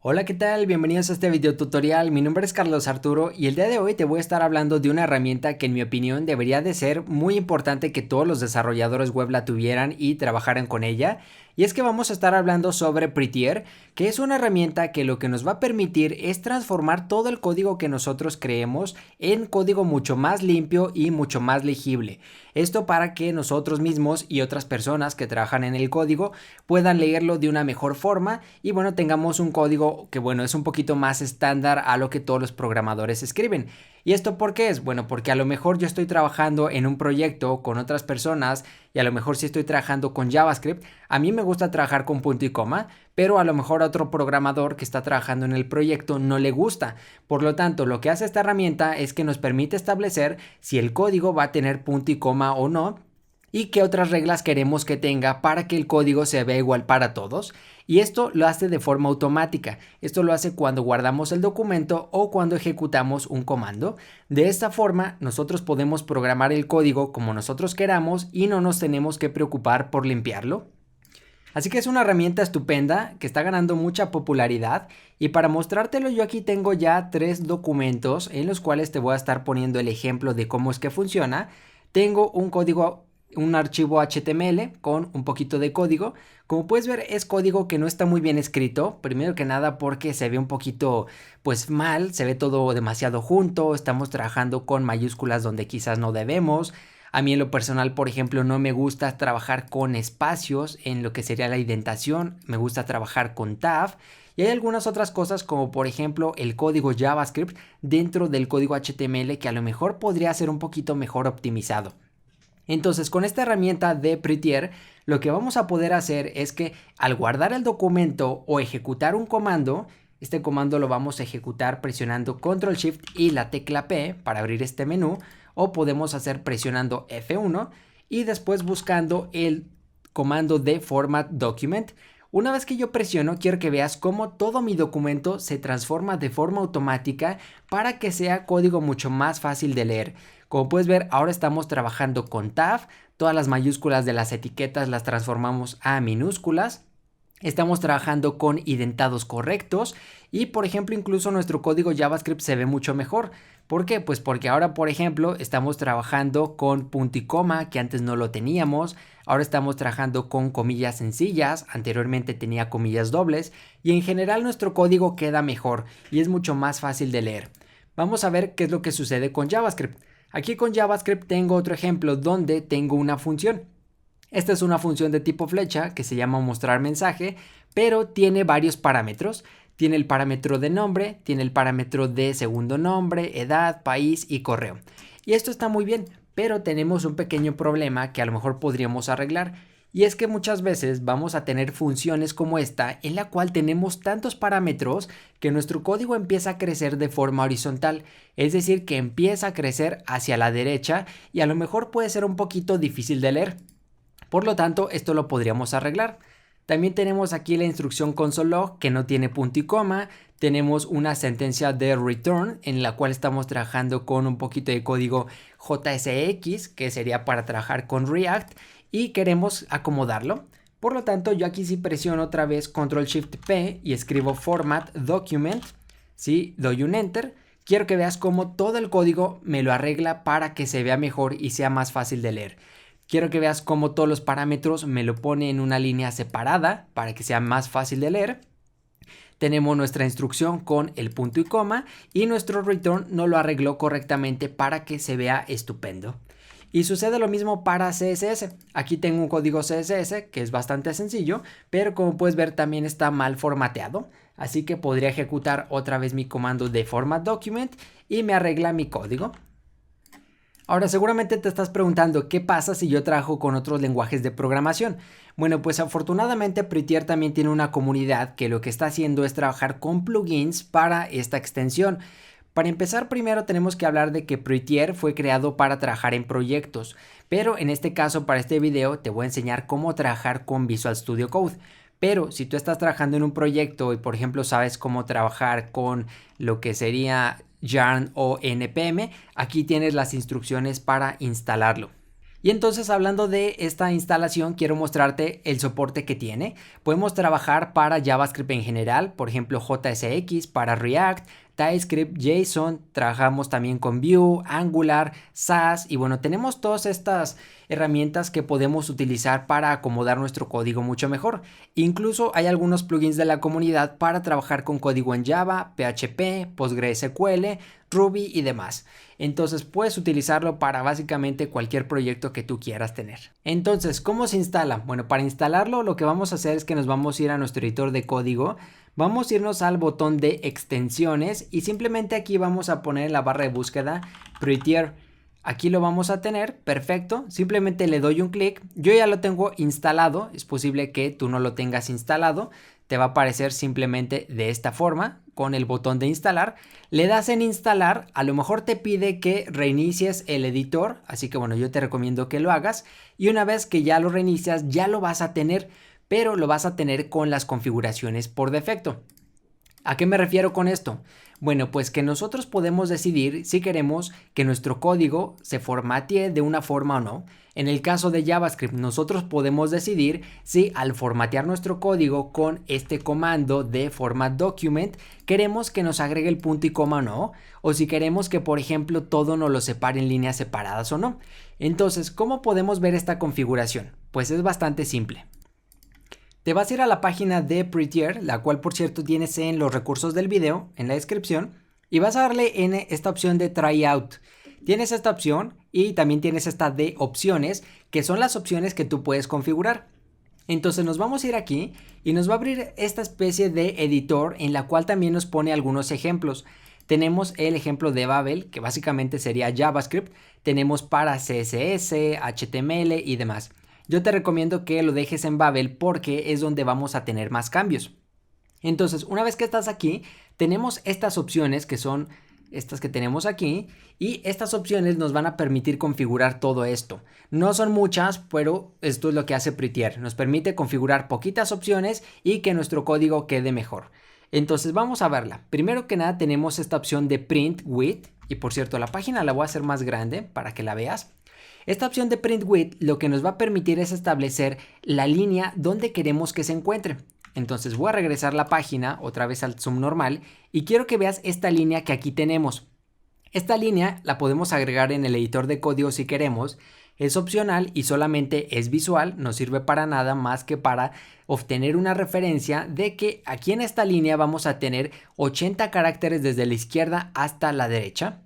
Hola, ¿qué tal? Bienvenidos a este video tutorial. Mi nombre es Carlos Arturo y el día de hoy te voy a estar hablando de una herramienta que en mi opinión debería de ser muy importante que todos los desarrolladores web la tuvieran y trabajaran con ella. Y es que vamos a estar hablando sobre Prettier, que es una herramienta que lo que nos va a permitir es transformar todo el código que nosotros creemos en código mucho más limpio y mucho más legible. Esto para que nosotros mismos y otras personas que trabajan en el código puedan leerlo de una mejor forma y bueno, tengamos un código que bueno, es un poquito más estándar a lo que todos los programadores escriben. ¿Y esto por qué es? Bueno, porque a lo mejor yo estoy trabajando en un proyecto con otras personas y a lo mejor si estoy trabajando con JavaScript, a mí me gusta trabajar con punto y coma, pero a lo mejor a otro programador que está trabajando en el proyecto no le gusta. Por lo tanto, lo que hace esta herramienta es que nos permite establecer si el código va a tener punto y coma o no, y qué otras reglas queremos que tenga para que el código se vea igual para todos. Y esto lo hace de forma automática. Esto lo hace cuando guardamos el documento o cuando ejecutamos un comando. De esta forma, nosotros podemos programar el código como nosotros queramos y no nos tenemos que preocupar por limpiarlo. Así que es una herramienta estupenda que está ganando mucha popularidad y para mostrártelo yo aquí tengo ya 3 documentos en los cuales te voy a estar poniendo el ejemplo de cómo es que funciona. Tengo un código, un archivo HTML con un poquito de código. Como puedes ver es código que no está muy bien escrito, primero que nada porque se ve un poquito pues mal, se ve todo demasiado junto, estamos trabajando con mayúsculas donde quizás no debemos. A mí en lo personal, por ejemplo, no me gusta trabajar con espacios en lo que sería la indentación, me gusta trabajar con tab y hay algunas otras cosas como por ejemplo el código JavaScript dentro del código HTML que a lo mejor podría ser un poquito mejor optimizado. Entonces con esta herramienta de Prettier lo que vamos a poder hacer es que al guardar el documento o ejecutar un comando, este comando lo vamos a ejecutar presionando Control Shift y la tecla P para abrir este menú, o podemos hacer presionando F1 y después buscando el comando de Format Document. Una vez que yo presiono, quiero que veas cómo todo mi documento se transforma de forma automática para que sea código mucho más fácil de leer. Como puedes ver, ahora estamos trabajando con tab, todas las mayúsculas de las etiquetas las transformamos a minúsculas. Estamos trabajando con indentados correctos y por ejemplo incluso nuestro código JavaScript se ve mucho mejor. ¿Por qué? Pues porque ahora por ejemplo estamos trabajando con punto y coma que antes no lo teníamos. Ahora estamos trabajando con comillas sencillas, anteriormente tenía comillas dobles y en general nuestro código queda mejor y es mucho más fácil de leer. Vamos a ver qué es lo que sucede con JavaScript. Aquí con JavaScript tengo otro ejemplo donde tengo una función. Esta es una función de tipo flecha que se llama mostrar mensaje, pero tiene varios parámetros. Tiene el parámetro de nombre, tiene el parámetro de segundo nombre, edad, país y correo. Y esto está muy bien, pero tenemos un pequeño problema que a lo mejor podríamos arreglar. Y es que muchas veces vamos a tener funciones como esta en la cual tenemos tantos parámetros que nuestro código empieza a crecer de forma horizontal. Es decir, que empieza a crecer hacia la derecha y a lo mejor puede ser un poquito difícil de leer. Por lo tanto, esto lo podríamos arreglar. También tenemos aquí la instrucción console.log que no tiene punto y coma. Tenemos una sentencia de return en la cual estamos trabajando con un poquito de código JSX que sería para trabajar con React y queremos acomodarlo. Por lo tanto, yo aquí sí presiono otra vez Control Shift P y escribo Format Document. Sí, doy un Enter. Quiero que veas cómo todo el código me lo arregla para que se vea mejor y sea más fácil de leer. Quiero que veas cómo todos los parámetros me lo pone en una línea separada para que sea más fácil de leer. Tenemos nuestra instrucción con el punto y coma y nuestro return no lo arregló correctamente para que se vea estupendo. Y sucede lo mismo para CSS. Aquí tengo un código CSS que es bastante sencillo, pero como puedes ver también está mal formateado. Así que podría ejecutar otra vez mi comando de format document y me arregla mi código. Ahora seguramente te estás preguntando qué pasa si yo trabajo con otros lenguajes de programación. Bueno, pues afortunadamente Prettier también tiene una comunidad que lo que está haciendo es trabajar con plugins para esta extensión. Para empezar, primero tenemos que hablar de que Prettier fue creado para trabajar en proyectos, pero en este caso para este video te voy a enseñar cómo trabajar con Visual Studio Code. Pero si tú estás trabajando en un proyecto y por ejemplo sabes cómo trabajar con lo que sería Yarn o NPM, aquí tienes las instrucciones para instalarlo. Y entonces, hablando de esta instalación, quiero mostrarte el soporte que tiene. Podemos trabajar para JavaScript en general, por ejemplo JSX, para React, TypeScript, JSON, trabajamos también con Vue, Angular, Sass y bueno, tenemos todas estas herramientas que podemos utilizar para acomodar nuestro código mucho mejor. Incluso hay algunos plugins de la comunidad para trabajar con código en Java, PHP, PostgreSQL, Ruby y demás. Entonces puedes utilizarlo para básicamente cualquier proyecto que tú quieras tener. Entonces, ¿cómo se instala? Bueno, para instalarlo lo que vamos a hacer es que nos vamos a ir a nuestro editor de código. Vamos a irnos al botón de extensiones y simplemente aquí vamos a poner en la barra de búsqueda Prettier. Aquí lo vamos a tener, perfecto, simplemente le doy un clic, yo ya lo tengo instalado, es posible que tú no lo tengas instalado, te va a aparecer simplemente de esta forma, con el botón de instalar, le das en instalar, a lo mejor te pide que reinicies el editor, así que bueno, yo te recomiendo que lo hagas, y una vez que ya lo reinicias, ya lo vas a tener, pero lo vas a tener con las configuraciones por defecto. ¿A qué me refiero con esto? Bueno, pues que nosotros podemos decidir si queremos que nuestro código se formatee de una forma o no. En el caso de JavaScript, nosotros podemos decidir si al formatear nuestro código con este comando de format document, queremos que nos agregue el punto y coma o no, o si queremos que, por ejemplo, todo nos lo separe en líneas separadas o no. Entonces, ¿cómo podemos ver esta configuración? Pues es bastante simple. Te vas a ir a la página de Prettier, la cual por cierto tienes en los recursos del video, en la descripción, y vas a darle en esta opción de Tryout. Tienes esta opción y también tienes esta de opciones, que son las opciones que tú puedes configurar. Entonces nos vamos a ir aquí y nos va a abrir esta especie de editor en la cual también nos pone algunos ejemplos. Tenemos el ejemplo de Babel, que básicamente sería JavaScript, tenemos para CSS, HTML y demás. Yo te recomiendo que lo dejes en Babel porque es donde vamos a tener más cambios. Entonces, una vez que estás aquí, tenemos estas opciones que son estas que tenemos aquí y estas opciones nos van a permitir configurar todo esto. No son muchas, pero esto es lo que hace Prettier. Nos permite configurar poquitas opciones y que nuestro código quede mejor. Entonces, vamos a verla. Primero que nada, tenemos esta opción de Print With y por cierto, la página la voy a hacer más grande para que la veas. Esta opción de Print With lo que nos va a permitir es establecer la línea donde queremos que se encuentre. Entonces voy a regresar la página otra vez al zoom normal y quiero que veas esta línea que aquí tenemos. Esta línea la podemos agregar en el editor de código si queremos. Es opcional y solamente es visual, no sirve para nada más que para obtener una referencia de que aquí en esta línea vamos a tener 80 caracteres desde la izquierda hasta la derecha.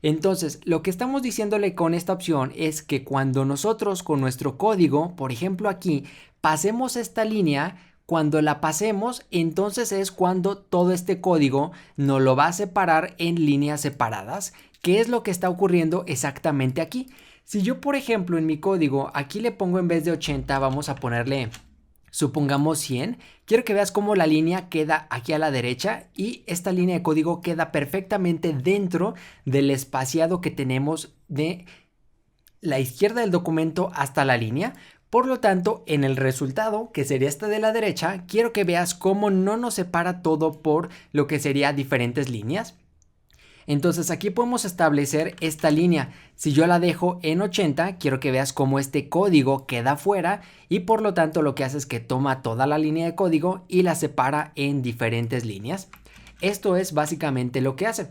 Entonces, lo que estamos diciéndole con esta opción es que cuando nosotros con nuestro código, por ejemplo aquí, pasemos esta línea, cuando la pasemos, entonces es cuando todo este código nos lo va a separar en líneas separadas. ¿Qué es lo que está ocurriendo exactamente aquí? Si yo, por ejemplo, en mi código, aquí le pongo en vez de 80, vamos a ponerle, supongamos 100, quiero que veas cómo la línea queda aquí a la derecha y esta línea de código queda perfectamente dentro del espaciado que tenemos de la izquierda del documento hasta la línea. Por lo tanto, en el resultado, que sería este de la derecha, quiero que veas cómo no nos separa todo por lo que sería diferentes líneas. Entonces aquí podemos establecer esta línea. Si yo la dejo en 80, quiero que veas cómo este código queda fuera y por lo tanto lo que hace es que toma toda la línea de código y la separa en diferentes líneas. Esto es básicamente lo que hace.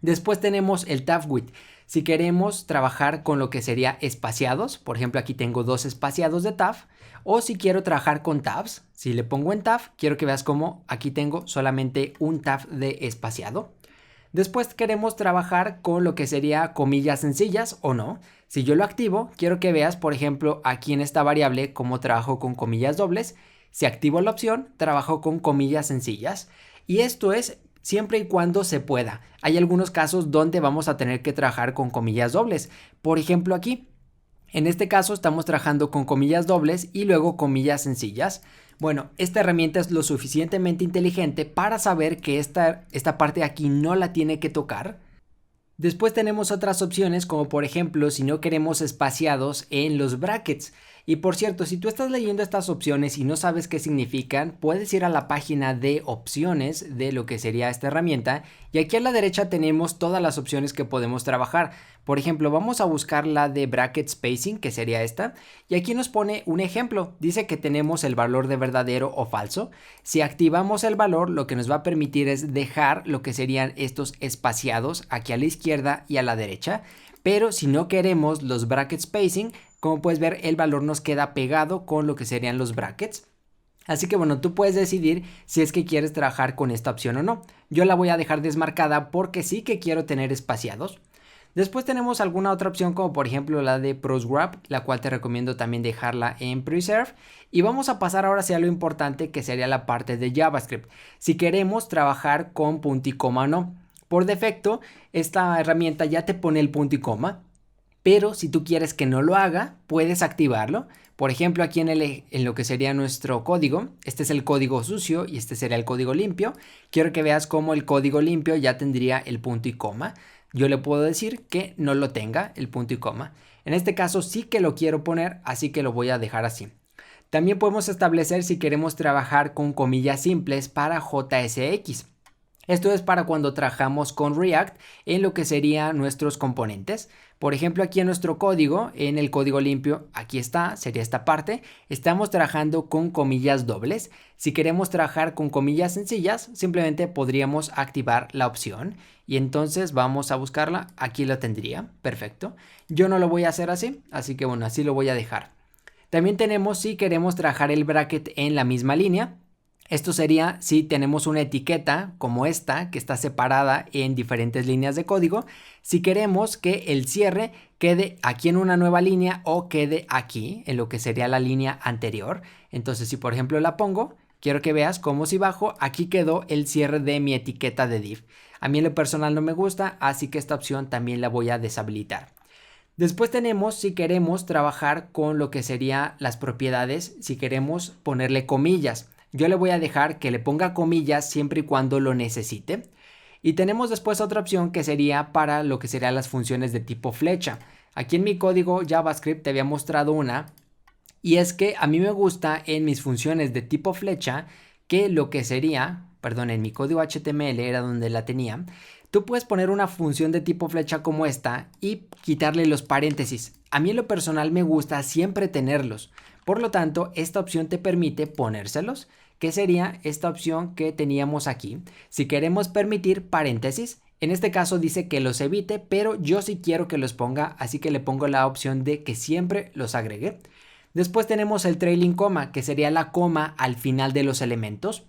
Después tenemos el tab width. Si queremos trabajar con lo que sería espaciados, por ejemplo aquí tengo dos espaciados de tab, o si quiero trabajar con tabs, si le pongo en tab, quiero que veas cómo aquí tengo solamente un tab de espaciado. Después queremos trabajar con lo que sería comillas sencillas o no. Si yo lo activo, quiero que veas, por ejemplo, aquí en esta variable cómo trabajo con comillas dobles. Si activo la opción, trabajo con comillas sencillas. Y esto es siempre y cuando se pueda. Hay algunos casos donde vamos a tener que trabajar con comillas dobles. Por ejemplo, aquí. En este caso estamos trabajando con comillas dobles y luego comillas sencillas. Bueno, esta herramienta es lo suficientemente inteligente para saber que esta parte de aquí no la tiene que tocar. Después tenemos otras opciones como por ejemplo si no queremos espaciados en los brackets. Y por cierto, si tú estás leyendo estas opciones y no sabes qué significan, puedes ir a la página de opciones de lo que sería esta herramienta y aquí a la derecha tenemos todas las opciones que podemos trabajar. Por ejemplo, vamos a buscar la de bracket spacing, que sería esta, y aquí nos pone un ejemplo. Dice que tenemos el valor de verdadero o falso. Si activamos el valor, lo que nos va a permitir es dejar lo que serían estos espaciados aquí a la izquierda y a la derecha. Pero si no queremos los bracket spacing, como puedes ver, el valor nos queda pegado con lo que serían los brackets. Así que bueno, tú puedes decidir si es que quieres trabajar con esta opción o no. Yo la voy a dejar desmarcada porque sí que quiero tener espaciados. Después tenemos alguna otra opción como por ejemplo la de ProseWrap, la cual te recomiendo también dejarla en Preserve. Y vamos a pasar ahora hacia lo importante que sería la parte de JavaScript. Si queremos trabajar con punto y coma o no. Por defecto, esta herramienta ya te pone el punto y coma. Pero si tú quieres que no lo haga, puedes activarlo. Por ejemplo, aquí en lo que sería nuestro código, este es el código sucio y este sería el código limpio. Quiero que veas cómo el código limpio ya tendría el punto y coma. Yo le puedo decir que no lo tenga el punto y coma. En este caso sí que lo quiero poner, así que lo voy a dejar así. También podemos establecer si queremos trabajar con comillas simples para JSX. Esto es para cuando trabajamos con React en lo que serían nuestros componentes. Por ejemplo, aquí en nuestro código, en el código limpio, aquí está, sería esta parte. Estamos trabajando con comillas dobles. Si queremos trabajar con comillas sencillas, simplemente podríamos activar la opción. Y entonces vamos a buscarla. Aquí lo tendría. Perfecto. Yo no lo voy a hacer así que bueno, así lo voy a dejar. También tenemos si queremos trabajar el bracket en la misma línea. Esto sería si tenemos una etiqueta como esta que está separada en diferentes líneas de código. Si queremos que el cierre quede aquí en una nueva línea o quede aquí en lo que sería la línea anterior. Entonces si por ejemplo la pongo, quiero que veas cómo si bajo, aquí quedó el cierre de mi etiqueta de div. A mí en lo personal no me gusta, así que esta opción también la voy a deshabilitar. Después tenemos si queremos trabajar con lo que serían las propiedades, si queremos ponerle comillas. Yo le voy a dejar que le ponga comillas siempre y cuando lo necesite. Y tenemos después otra opción que sería para lo que serían las funciones de tipo flecha. Aquí en mi código JavaScript te había mostrado una. Y es que a mí me gusta en mis funciones de tipo flecha que lo que sería, perdón, en mi código HTML era donde la tenía. Tú puedes poner una función de tipo flecha como esta y quitarle los paréntesis. A mí en lo personal me gusta siempre tenerlos. Por lo tanto, esta opción te permite ponérselos, que sería esta opción que teníamos aquí. Si queremos permitir paréntesis, en este caso dice que los evite, pero yo sí quiero que los ponga, así que le pongo la opción de que siempre los agregue. Después tenemos el trailing coma, que sería la coma al final de los elementos.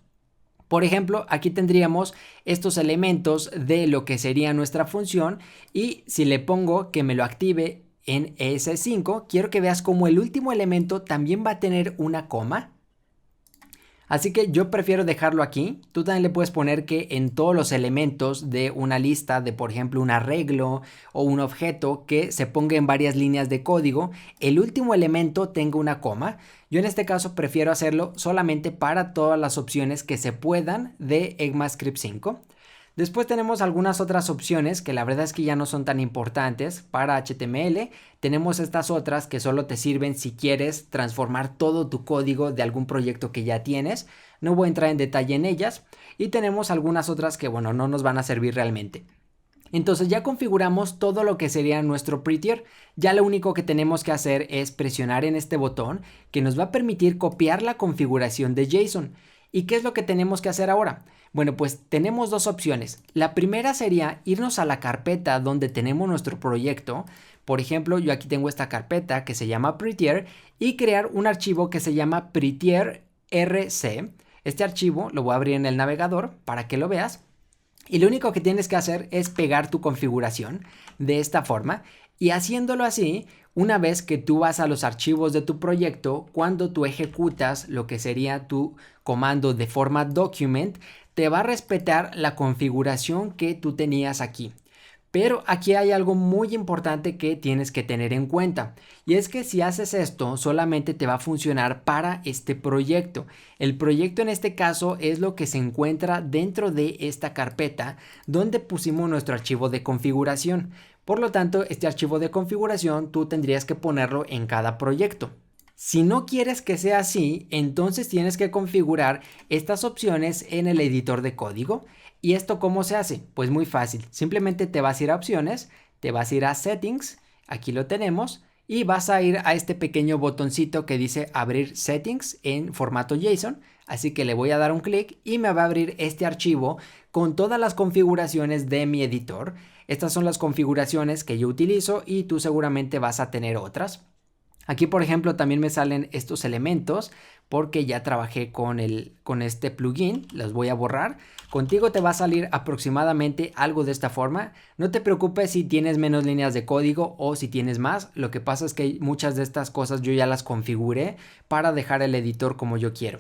Por ejemplo, aquí tendríamos estos elementos de lo que sería nuestra función y si le pongo que me lo active en ES5, quiero que veas como el último elemento también va a tener una coma. Así que yo prefiero dejarlo aquí. Tú también le puedes poner que en todos los elementos de una lista de, por ejemplo, un arreglo o un objeto que se ponga en varias líneas de código, el último elemento tenga una coma. Yo en este caso prefiero hacerlo solamente para todas las opciones que se puedan de ECMAScript 5. Después tenemos algunas otras opciones que la verdad es que ya no son tan importantes para HTML. Tenemos estas otras que solo te sirven si quieres transformar todo tu código de algún proyecto que ya tienes. No voy a entrar en detalle en ellas. Y tenemos algunas otras que, bueno, no nos van a servir realmente. Entonces ya configuramos todo lo que sería nuestro prettier. Ya lo único que tenemos que hacer es presionar en este botón que nos va a permitir copiar la configuración de JSON. ¿Y qué es lo que tenemos que hacer ahora? Bueno, pues tenemos dos opciones. La primera sería irnos a la carpeta donde tenemos nuestro proyecto. Por ejemplo, yo aquí tengo esta carpeta que se llama Prettier y crear un archivo que se llama prettier.rc. Este archivo lo voy a abrir en el navegador para que lo veas. Y lo único que tienes que hacer es pegar tu configuración de esta forma. Y haciéndolo así, una vez que tú vas a los archivos de tu proyecto, cuando tú ejecutas lo que sería tu comando de format document, te va a respetar la configuración que tú tenías aquí. Pero aquí hay algo muy importante que tienes que tener en cuenta. Y es que si haces esto, solamente te va a funcionar para este proyecto. El proyecto en este caso es lo que se encuentra dentro de esta carpeta donde pusimos nuestro archivo de configuración. Por lo tanto, este archivo de configuración tú tendrías que ponerlo en cada proyecto. Si no quieres que sea así, entonces tienes que configurar estas opciones en el editor de código. ¿Y esto cómo se hace? Pues muy fácil. Simplemente te vas a ir a opciones, te vas a ir a settings, aquí lo tenemos, y vas a ir a este pequeño botoncito que dice abrir settings en formato JSON. Así que le voy a dar un clic y me va a abrir este archivo con todas las configuraciones de mi editor. Estas son las configuraciones que yo utilizo y tú seguramente vas a tener otras. Aquí, por ejemplo, también me salen estos elementos porque ya trabajé con este plugin. Los voy a borrar. Contigo te va a salir aproximadamente algo de esta forma. No te preocupes si tienes menos líneas de código o si tienes más. Lo que pasa es que muchas de estas cosas yo ya las configuré para dejar el editor como yo quiero.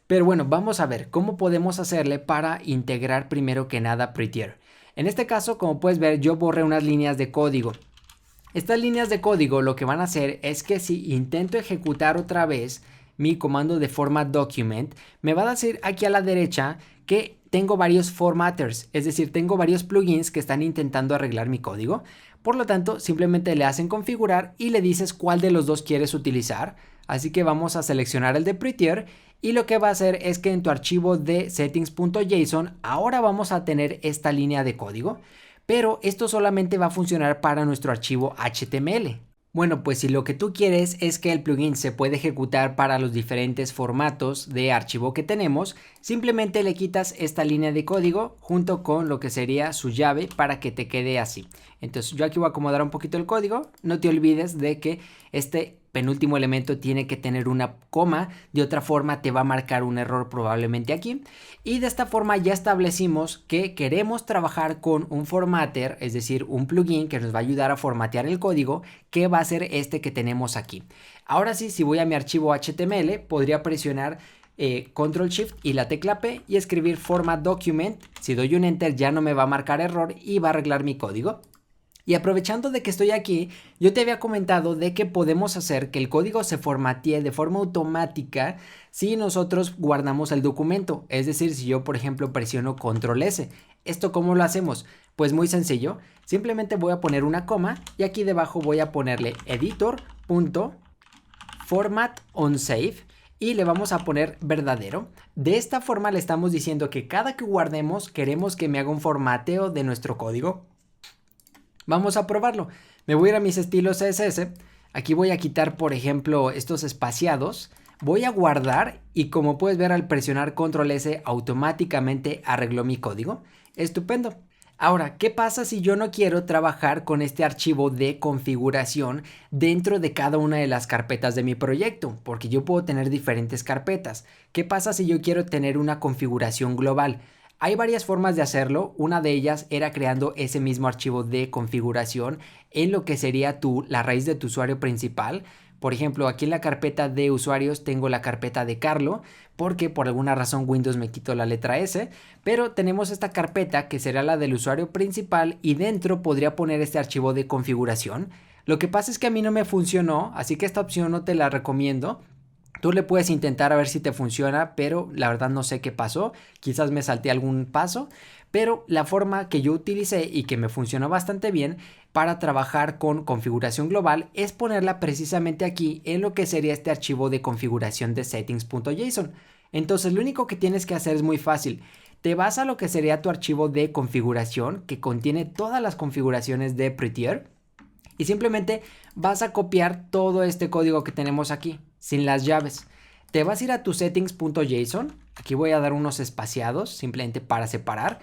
Pero bueno, vamos a ver cómo podemos hacerle para integrar primero que nada Prettier. En este caso, como puedes ver, yo borré unas líneas de código. Estas líneas de código lo que van a hacer es que si intento ejecutar otra vez mi comando de format document, me va a decir aquí a la derecha que tengo varios formatters, es decir, tengo varios plugins que están intentando arreglar mi código. Por lo tanto, simplemente le hacen configurar y le dices cuál de los dos quieres utilizar. Así que vamos a seleccionar el de Prettier y lo que va a hacer es que en tu archivo de settings.json ahora vamos a tener esta línea de código. Pero esto solamente va a funcionar para nuestro archivo HTML. Bueno, pues si lo que tú quieres es que el plugin se pueda ejecutar para los diferentes formatos de archivo que tenemos, simplemente le quitas esta línea de código junto con lo que sería su llave para que te quede así. Entonces yo aquí voy a acomodar un poquito el código. No te olvides de que este penúltimo elemento tiene que tener una coma, de otra forma te va a marcar un error probablemente aquí. Y de esta forma ya establecimos que queremos trabajar con un formatter, es decir, un plugin que nos va a ayudar a formatear el código, que va a ser este que tenemos aquí. Ahora sí, si voy a mi archivo HTML, podría presionar Control Shift y la tecla P y escribir Format Document. Si doy un Enter ya no me va a marcar error y va a arreglar mi código. Y aprovechando de que estoy aquí, yo te había comentado de que podemos hacer que el código se formatee de forma automática si nosotros guardamos el documento. Es decir, si yo, por ejemplo, presiono Control S. ¿Esto cómo lo hacemos? Pues muy sencillo. Simplemente voy a poner una coma y aquí debajo voy a ponerle editor.formatOnSave y le vamos a poner verdadero. De esta forma le estamos diciendo que cada que guardemos queremos que me haga un formateo de nuestro código. Vamos a probarlo. Me voy a ir a mis estilos CSS. Aquí voy a quitar, por ejemplo, estos espaciados. Voy a guardar y como puedes ver al presionar Control S automáticamente arregló mi código. Estupendo. Ahora, ¿qué pasa si yo no quiero trabajar con este archivo de configuración dentro de cada una de las carpetas de mi proyecto? Porque yo puedo tener diferentes carpetas. ¿Qué pasa si yo quiero tener una configuración global? Hay varias formas de hacerlo. Una de ellas era creando ese mismo archivo de configuración en lo que sería la raíz de tu usuario principal. Por ejemplo, aquí en la carpeta de usuarios tengo la carpeta de Carlo, porque por alguna razón Windows me quitó la letra S, pero tenemos esta carpeta que será la del usuario principal y dentro podría poner este archivo de configuración. Lo que pasa es que a mí no me funcionó, así que esta opción no te la recomiendo. Tú le puedes intentar a ver si te funciona, pero la verdad no sé qué pasó. Quizás me salté algún paso, pero la forma que yo utilicé y que me funcionó bastante bien para trabajar con configuración global es ponerla precisamente aquí en lo que sería este archivo de configuración de settings.json. Entonces lo único que tienes que hacer es muy fácil. Te vas a lo que sería tu archivo de configuración que contiene todas las configuraciones de Prettier y simplemente vas a copiar todo este código que tenemos aquí, sin las llaves. Te vas a ir a tu settings.json, aquí voy a dar unos espaciados simplemente para separar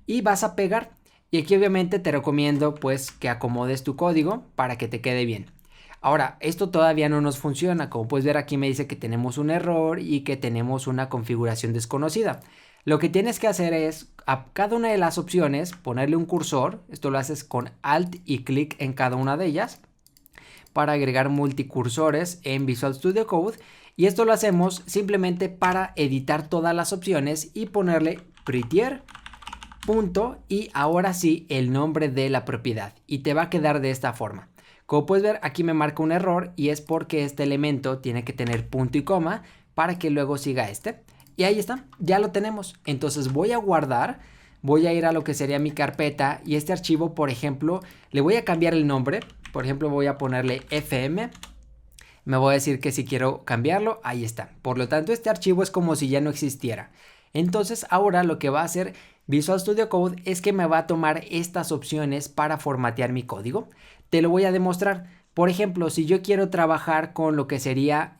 y vas a pegar. Y aquí obviamente te recomiendo pues que acomodes tu código para que te quede bien. Ahora, esto todavía no nos funciona, como puedes ver aquí me dice que tenemos un error y que tenemos una configuración desconocida. Lo que tienes que hacer es a cada una de las opciones ponerle un cursor. Esto lo haces con Alt y clic en cada una de ellas para agregar multicursores en Visual Studio Code. Y esto lo hacemos simplemente para editar todas las opciones y ponerle Prettier. Punto y ahora sí el nombre de la propiedad y te va a quedar de esta forma. Como puedes ver aquí me marca un error y es porque este elemento tiene que tener punto y coma para que luego siga este. Y ahí está, ya lo tenemos. Entonces voy a guardar, voy a ir a lo que sería mi carpeta y este archivo, por ejemplo, le voy a cambiar el nombre. Por ejemplo, voy a ponerle FM. Me voy a decir que si quiero cambiarlo, ahí está. Por lo tanto, este archivo es como si ya no existiera. Entonces ahora lo que va a hacer Visual Studio Code es que me va a tomar estas opciones para formatear mi código. Te lo voy a demostrar. Por ejemplo, si yo quiero trabajar con lo que sería,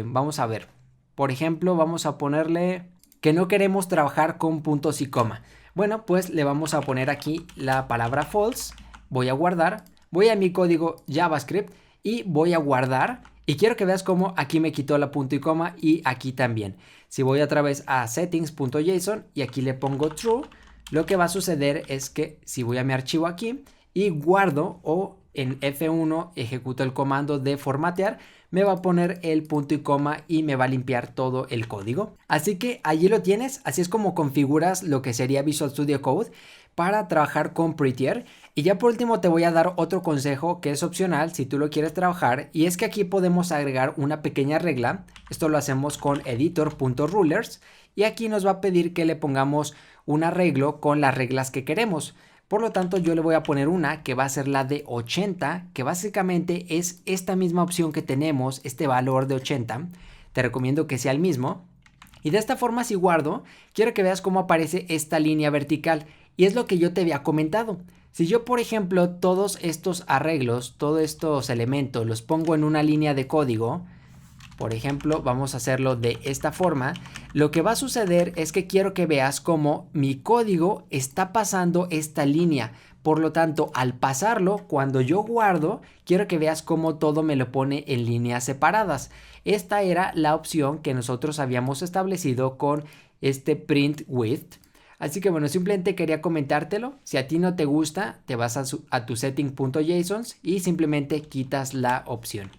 vamos a ver. Por ejemplo, vamos a ponerle que no queremos trabajar con puntos y coma. Bueno, pues le vamos a poner aquí la palabra false. Voy a guardar. Voy a mi código JavaScript y voy a guardar. Y quiero que veas cómo aquí me quitó la punto y coma y aquí también. Si voy otra vez a settings.json y aquí le pongo true, lo que va a suceder es que si voy a mi archivo aquí y guardo o en F1 ejecuto el comando de formatear, me va a poner el punto y coma y me va a limpiar todo el código. Así que allí lo tienes, así es como configuras lo que sería Visual Studio Code para trabajar con Prettier. Y ya por último te voy a dar otro consejo que es opcional si tú lo quieres trabajar, y es que aquí podemos agregar una pequeña regla. Esto lo hacemos con editor.rulers y aquí nos va a pedir que le pongamos un arreglo con las reglas que queremos. Por lo tanto, yo le voy a poner una que va a ser la de 80, que básicamente es esta misma opción que tenemos, este valor de 80. Te recomiendo que sea el mismo. Y de esta forma, si guardo, quiero que veas cómo aparece esta línea vertical. Y es lo que yo te había comentado. Si yo, por ejemplo, todos estos arreglos, todos estos elementos los pongo en una línea de código, por ejemplo, vamos a hacerlo de esta forma, lo que va a suceder es que quiero que veas cómo mi código está pasando esta línea. Por lo tanto, al pasarlo, cuando yo guardo, quiero que veas cómo todo me lo pone en líneas separadas. Esta era la opción que nosotros habíamos establecido con este print width. Así que bueno, simplemente quería comentártelo. Si a ti no te gusta, te vas a tu setting.json y simplemente quitas la opción.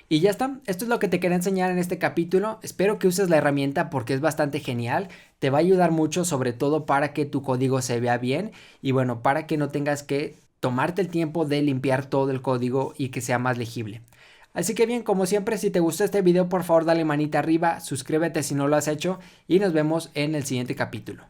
Y ya está, esto es lo que te quería enseñar en este capítulo. Espero que uses la herramienta porque es bastante genial. Te va a ayudar mucho, sobre todo para que tu código se vea bien y bueno, para que no tengas que tomarte el tiempo de limpiar todo el código y que sea más legible. Así que bien, como siempre, si te gustó este video, por favor dale manita arriba, suscríbete si no lo has hecho y nos vemos en el siguiente capítulo.